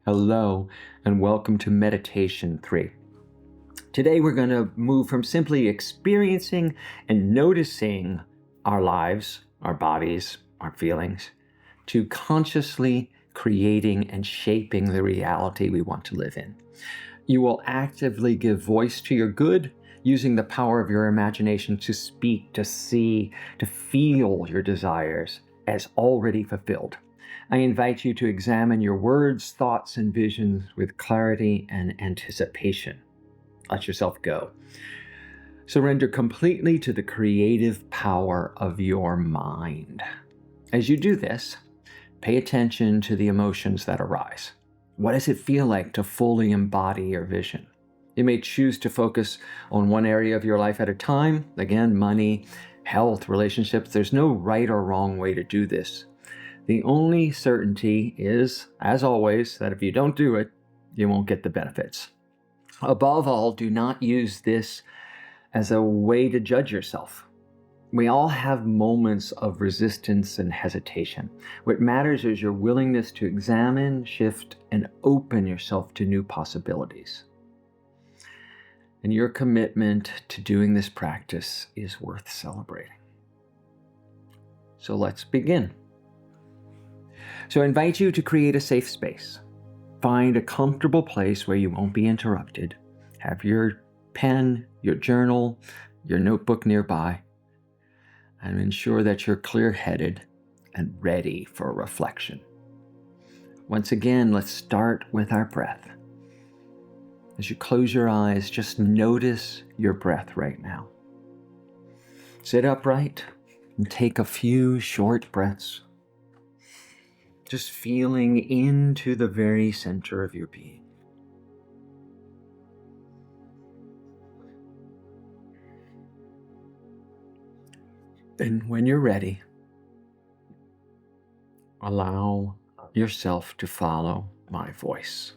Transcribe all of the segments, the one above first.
Hello, and welcome to Meditation 3. Today we're going to move from simply experiencing and noticing our lives, our bodies, our feelings, to consciously creating and shaping the reality we want to live in. You will actively give voice to your good, using the power of your imagination to speak, to see, to feel your desires as already fulfilled. I invite you to examine your words, thoughts, and visions with clarity and anticipation. Let yourself go. Surrender completely to the creative power of your mind. As you do this, pay attention to the emotions that arise. What does it feel like to fully embody your vision? You may choose to focus on one area of your life at a time. Again, money, health, relationships. There's no right or wrong way to do this. The only certainty is, as always, that if you don't do it, you won't get the benefits. Above all, do not use this as a way to judge yourself. We all have moments of resistance and hesitation. What matters is your willingness to examine, shift, and open yourself to new possibilities. And your commitment to doing this practice is worth celebrating. So let's begin. So I invite you to create a safe space. Find a comfortable place where you won't be interrupted. Have your pen, your journal, your notebook nearby, and ensure that you're clear-headed and ready for reflection. Once again, let's start with our breath. As you close your eyes, just notice your breath right now. Sit upright and take a few short breaths. Just feeling into the very center of your being. And when you're ready, allow yourself to follow my voice.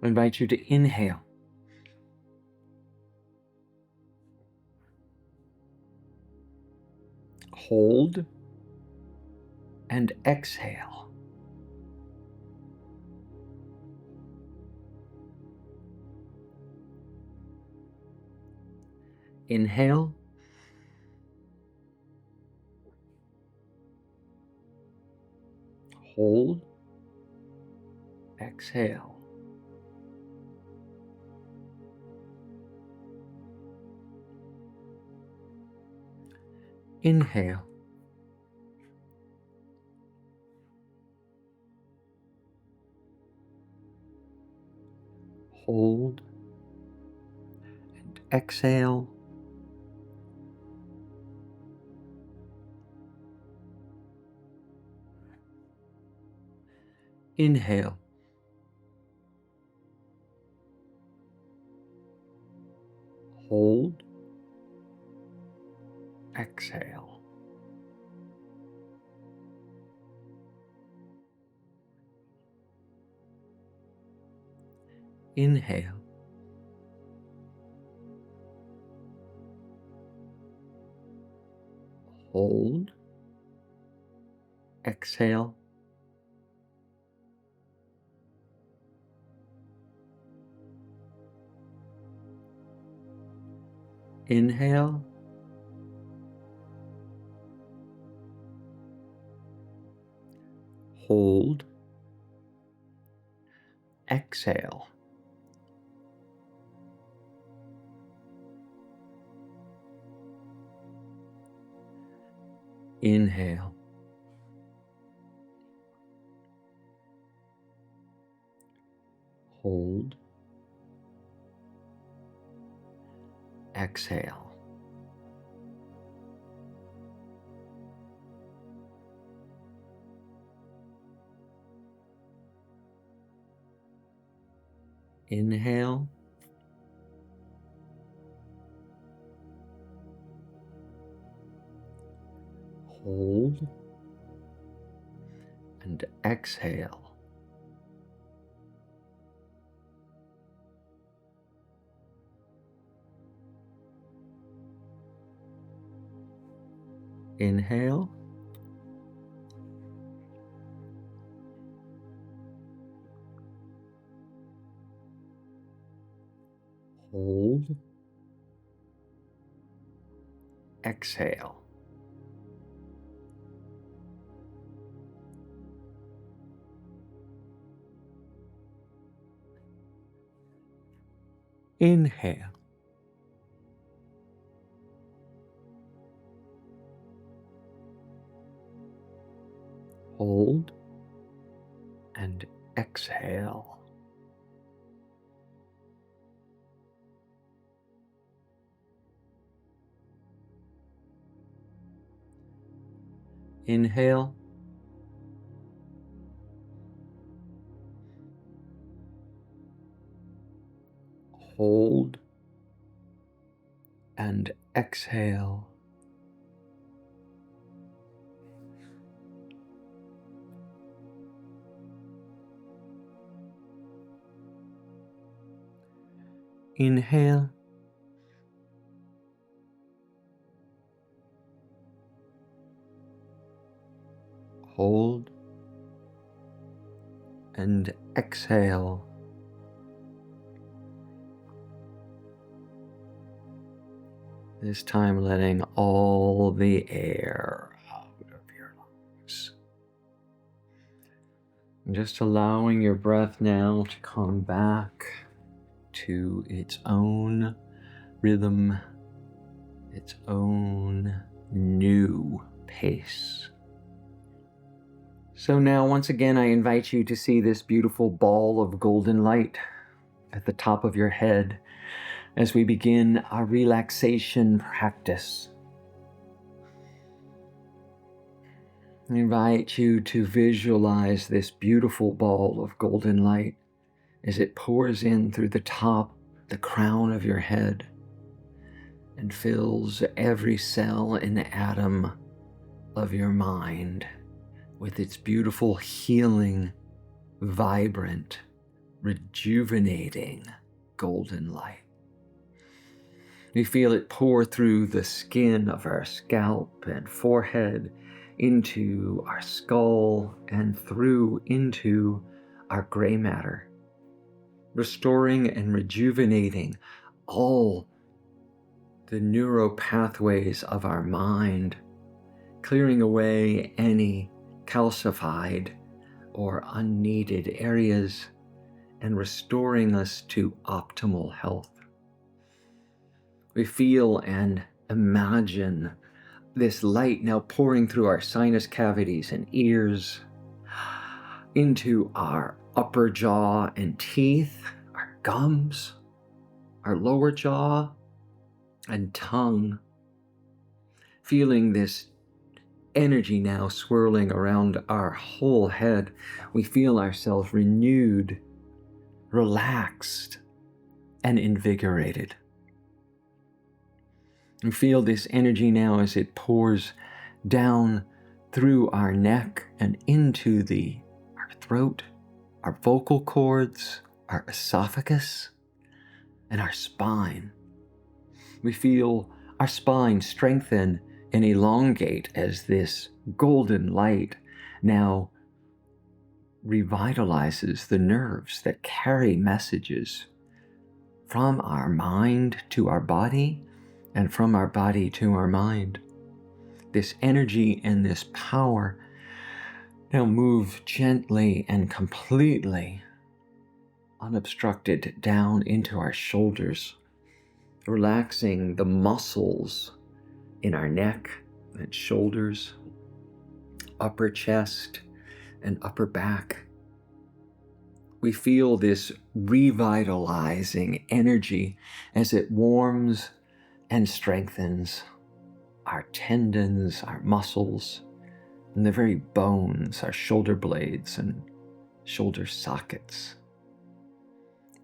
I invite you to inhale. Hold and exhale. Inhale. Hold. Exhale. Inhale. Hold and exhale. Inhale. Hold. Exhale. Inhale. Hold. Exhale. Inhale. Hold. Exhale. Inhale. Hold. Exhale. Inhale. Hold. And exhale. Inhale. Hold. Exhale. Inhale. Hold and exhale. Inhale. Hold and exhale. Inhale. Hold and exhale. This time letting all the air out of your lungs. And just allowing your breath now to come back to its own rhythm, its own new pace. So now, once again, I invite you to see this beautiful ball of golden light at the top of your head as we begin our relaxation practice. I invite you to visualize this beautiful ball of golden light as it pours in through the top, the crown of your head, and fills every cell and atom of your mind with its beautiful, healing, vibrant, rejuvenating golden light. We feel it pour through the skin of our scalp and forehead, into our skull, and through into our gray matter, restoring and rejuvenating all the neural pathways of our mind, clearing away any calcified or unneeded areas, and restoring us to optimal health. We feel and imagine this light now pouring through our sinus cavities and ears, into our upper jaw and teeth, our gums, our lower jaw and tongue. Feeling this energy now swirling around our whole head, we feel ourselves renewed, relaxed, and invigorated. We feel this energy now as it pours down through our neck and into our throat, our vocal cords, our esophagus, and our spine. We feel our spine strengthen and elongate as this golden light now revitalizes the nerves that carry messages from our mind to our body and from our body to our mind. This energy and this power now move gently and completely unobstructed down into our shoulders, relaxing the muscles in our neck and shoulders, upper chest, and upper back. We feel this revitalizing energy as it warms and strengthens our tendons, our muscles, and the very bones, our shoulder blades and shoulder sockets.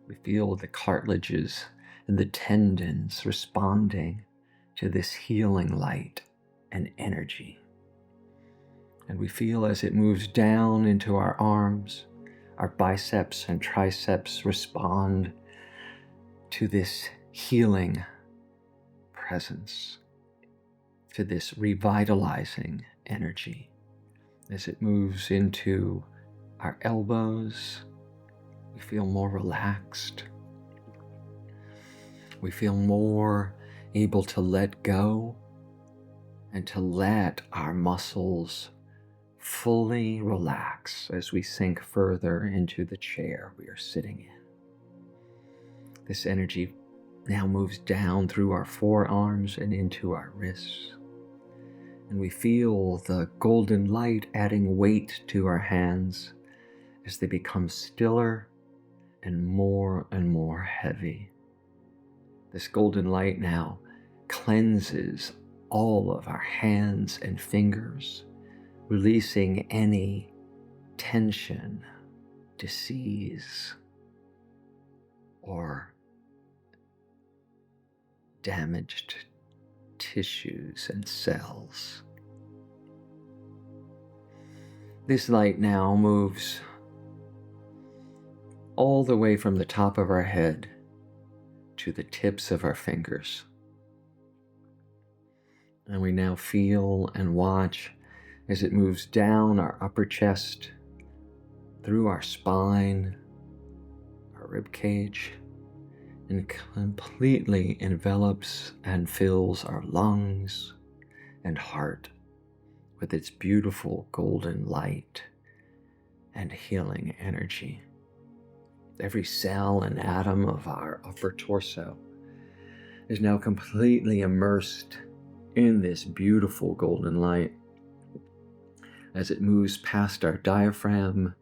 We feel the cartilages and the tendons responding to this healing light and energy. And we feel as it moves down into our arms, our biceps and triceps respond to this healing presence. to this revitalizing energy as it moves into our elbows. We feel more relaxed. We feel more able to let go and to let our muscles fully relax as we sink further into the chair we are sitting in. This energy now moves down through our forearms and into our wrists. And we feel the golden light adding weight to our hands as they become stiller and more heavy. This golden light now cleanses all of our hands and fingers, releasing any tension, disease, or damaged tissues and cells. This light now moves all the way from the top of our head to the tips of our fingers. And we now feel and watch as it moves down our upper chest, through our spine, our rib cage, and completely envelops and fills our lungs and heart with its beautiful golden light and healing energy. Every cell and atom of our upper torso is now completely immersed in this beautiful golden light as it moves past our diaphragm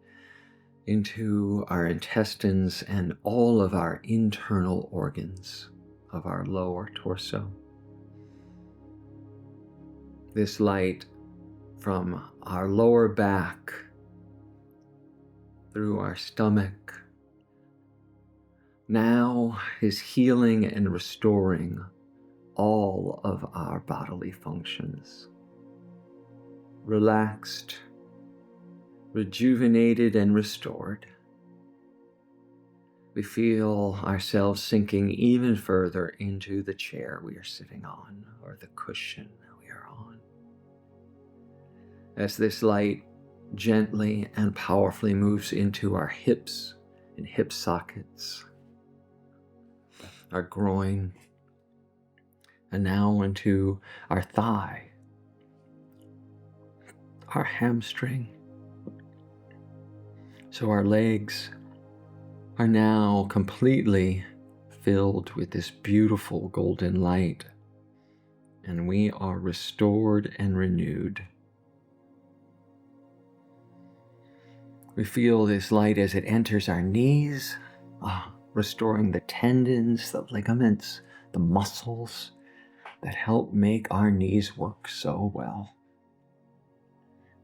into our intestines and all of our internal organs of our lower torso. This light from our lower back through our stomach now is healing and restoring all of our bodily functions. Relaxed, rejuvenated, and restored, we feel ourselves sinking even further into the chair we are sitting on, or the cushion we are on. As this light gently and powerfully moves into our hips and hip sockets, our groin, and now into our thigh, our hamstring. So our legs are now completely filled with this beautiful golden light, and we are restored and renewed. We feel this light as it enters our knees, restoring the tendons, the ligaments, the muscles that help make our knees work so well.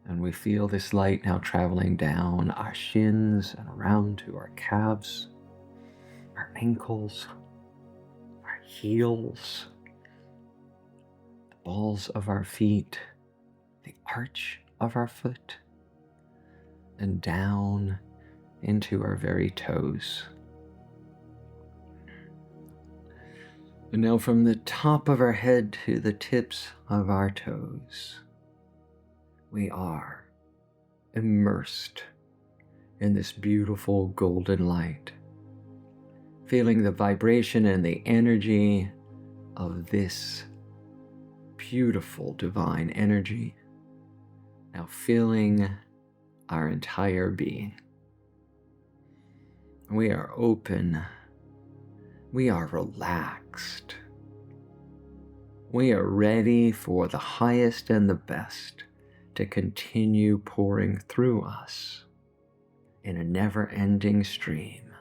And we feel this light now traveling down our shins and around to our calves, our ankles, our heels, the balls of our feet, the arch of our foot, and down into our very toes. And now from the top of our head to the tips of our toes, we are immersed in this beautiful golden light, feeling the vibration and the energy of this beautiful divine energy now filling our entire being. We are open. We are relaxed. We are ready for the highest and the best to continue pouring through us in a never-ending stream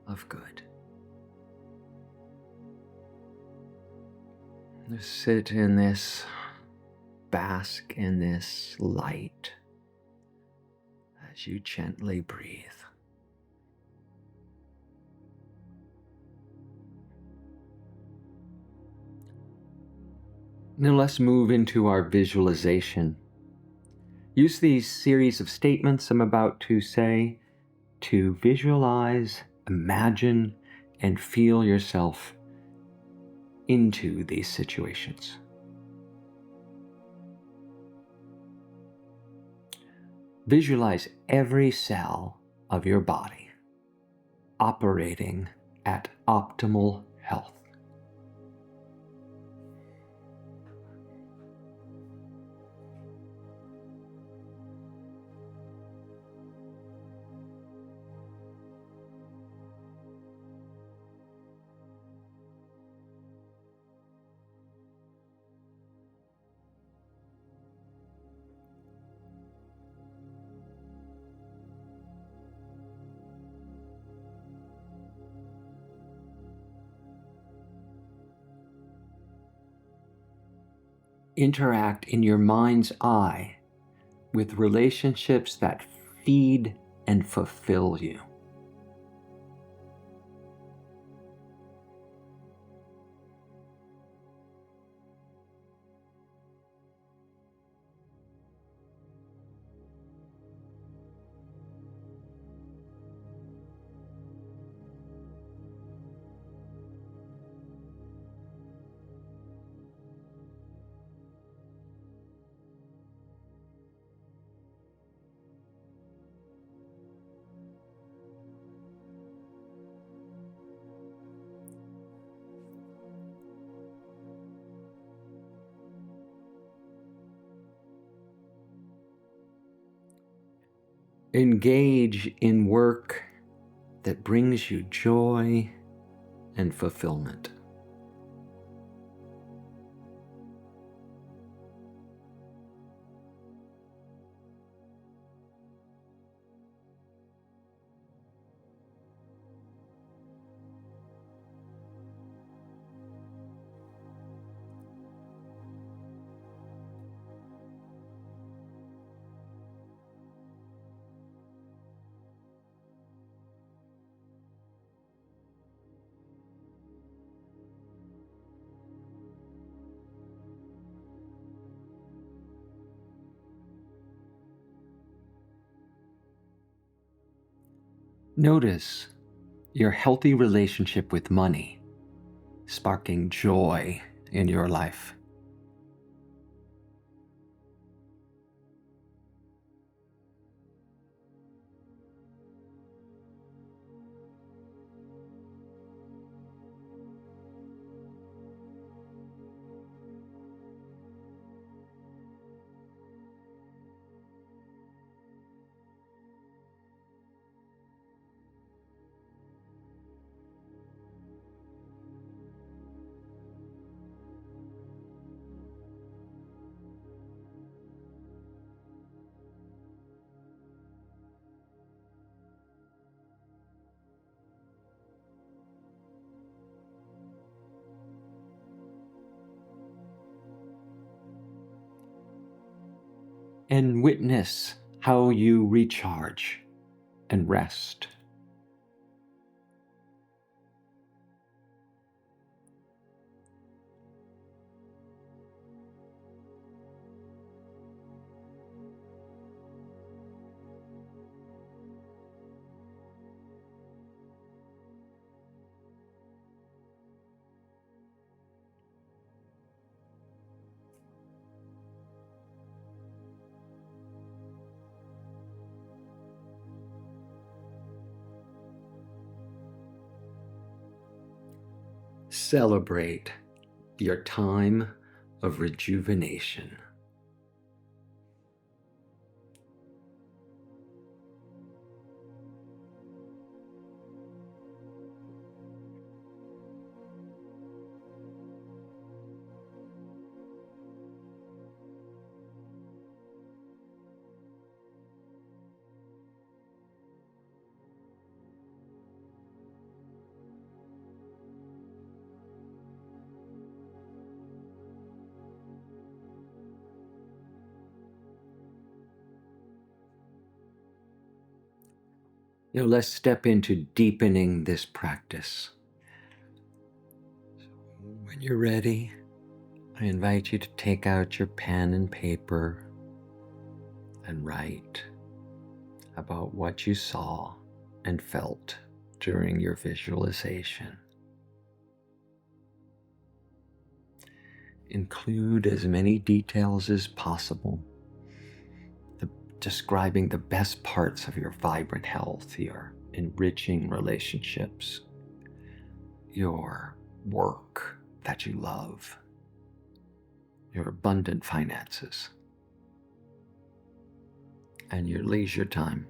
of good. Just sit in this, bask in this light as you gently breathe. Now let's move into our visualization. Use these series of statements I'm about to say to visualize, imagine, and feel yourself into these situations. Visualize every cell of your body operating at optimal health. Interact in your mind's eye with relationships that feed and fulfill you. Engage in work that brings you joy and fulfillment. Notice your healthy relationship with money, sparking joy in your life. And witness how you recharge and rest. Celebrate your time of rejuvenation. Let's step into deepening this practice. When you're ready, I invite you to take out your pen and paper and write about what you saw and felt during your visualization. Include as many details as possible. The describing the best parts of your vibrant health, your enriching relationships, your work that you love, your abundant finances, and your leisure time.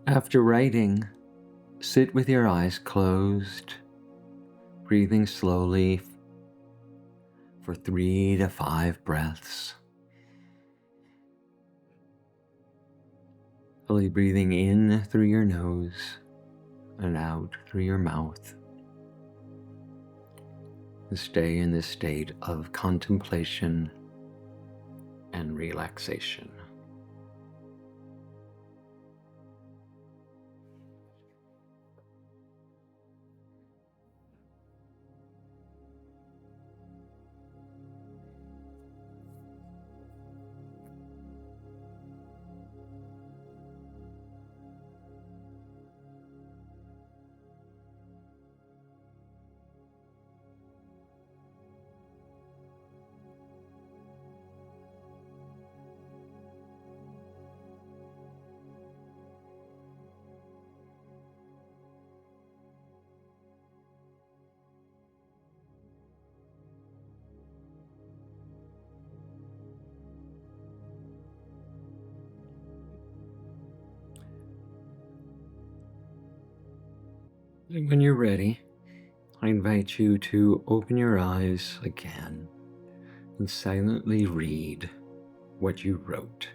After writing, sit with your eyes closed, breathing slowly for 3 to 5 breaths. Slowly breathing in through your nose and out through your mouth. And stay in this state of contemplation and relaxation. When you're ready, I invite you to open your eyes again and silently read what you wrote.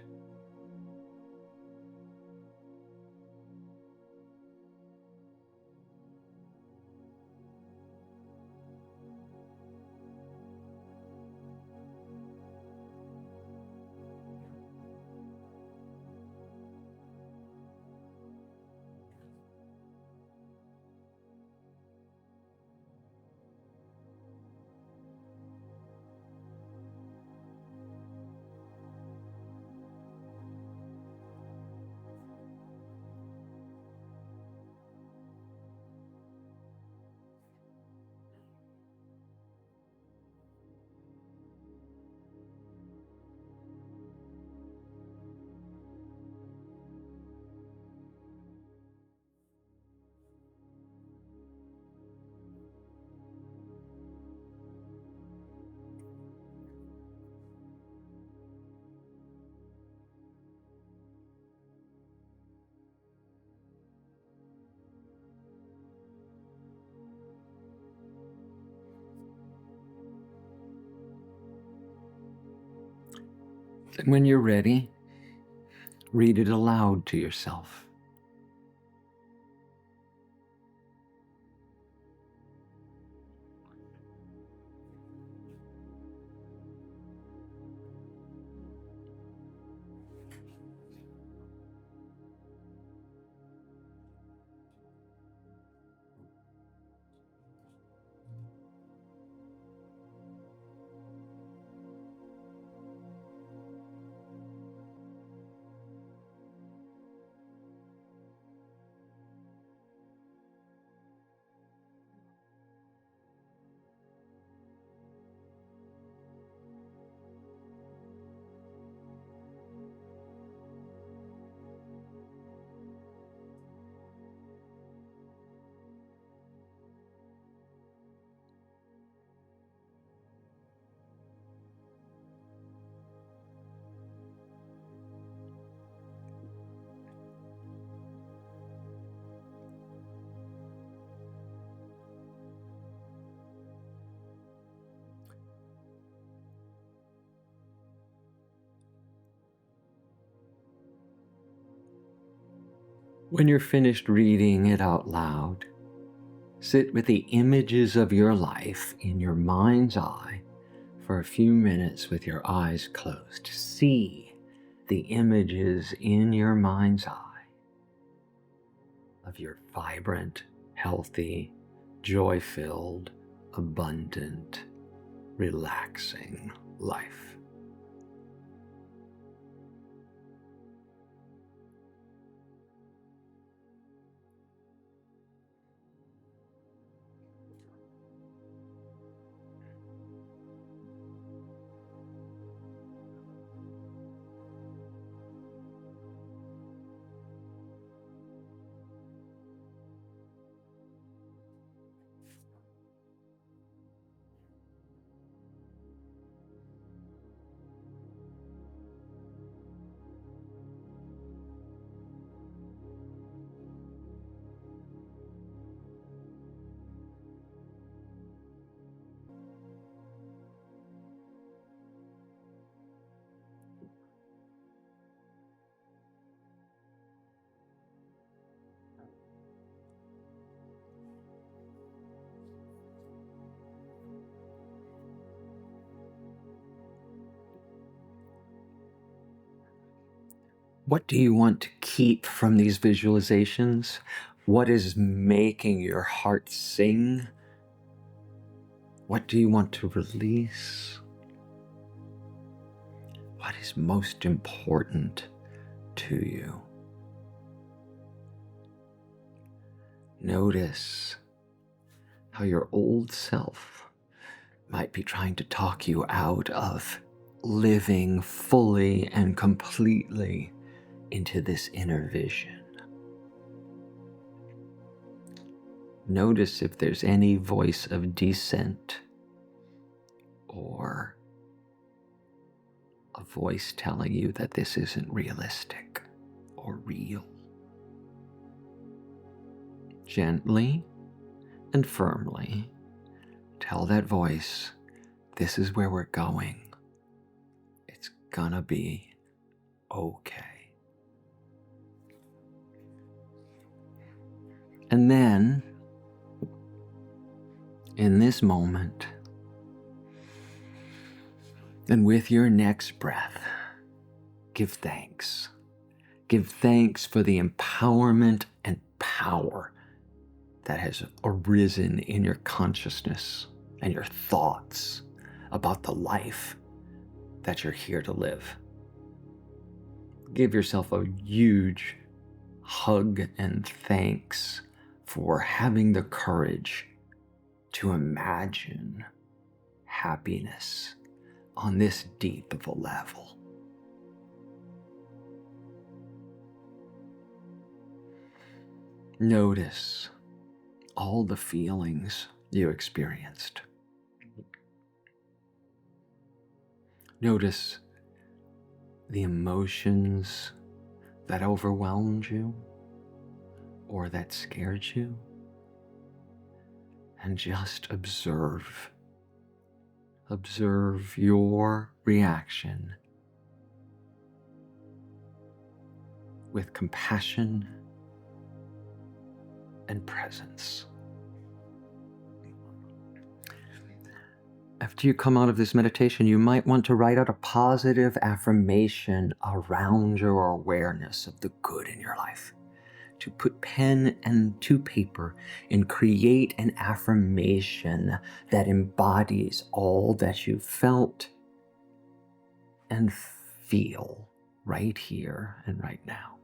And when you're ready, read it aloud to yourself. When you're finished reading it out loud, sit with the images of your life in your mind's eye for a few minutes with your eyes closed. See the images in your mind's eye of your vibrant, healthy, joy-filled, abundant, relaxing life. What do you want to keep from these visualizations? What is making your heart sing? What do you want to release? What is most important to you? Notice how your old self might be trying to talk you out of living fully and completely into this inner vision. Notice if there's any voice of dissent or a voice telling you that this isn't realistic or real. Gently and firmly tell that voice, this is where we're going. It's gonna be okay. And then, in this moment, and with your next breath, give thanks. Give thanks for the empowerment and power that has arisen in your consciousness and your thoughts about the life that you're here to live. Give yourself a huge hug and thanks for having the courage to imagine happiness on this deep of a level. Notice all the feelings you experienced. Notice the emotions that overwhelmed you or that scared you, and just observe. Observe your reaction with compassion and presence. After you come out of this meditation, you might want to write out a positive affirmation around your awareness of the good in your life. To put pen and to paper and create an affirmation that embodies all that you felt and feel right here and right now.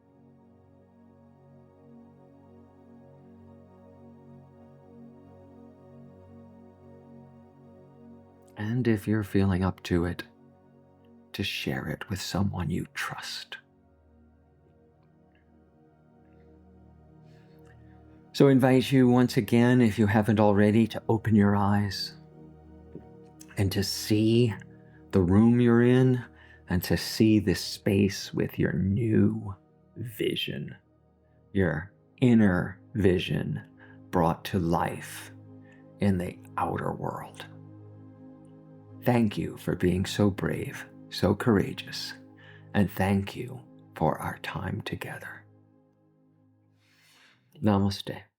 And if you're feeling up to it, to share it with someone you trust. So I invite you once again, if you haven't already, to open your eyes and to see the room you're in and to see this space with your new vision, your inner vision brought to life in the outer world. Thank you for being so brave, so courageous, and thank you for our time together. Namaste.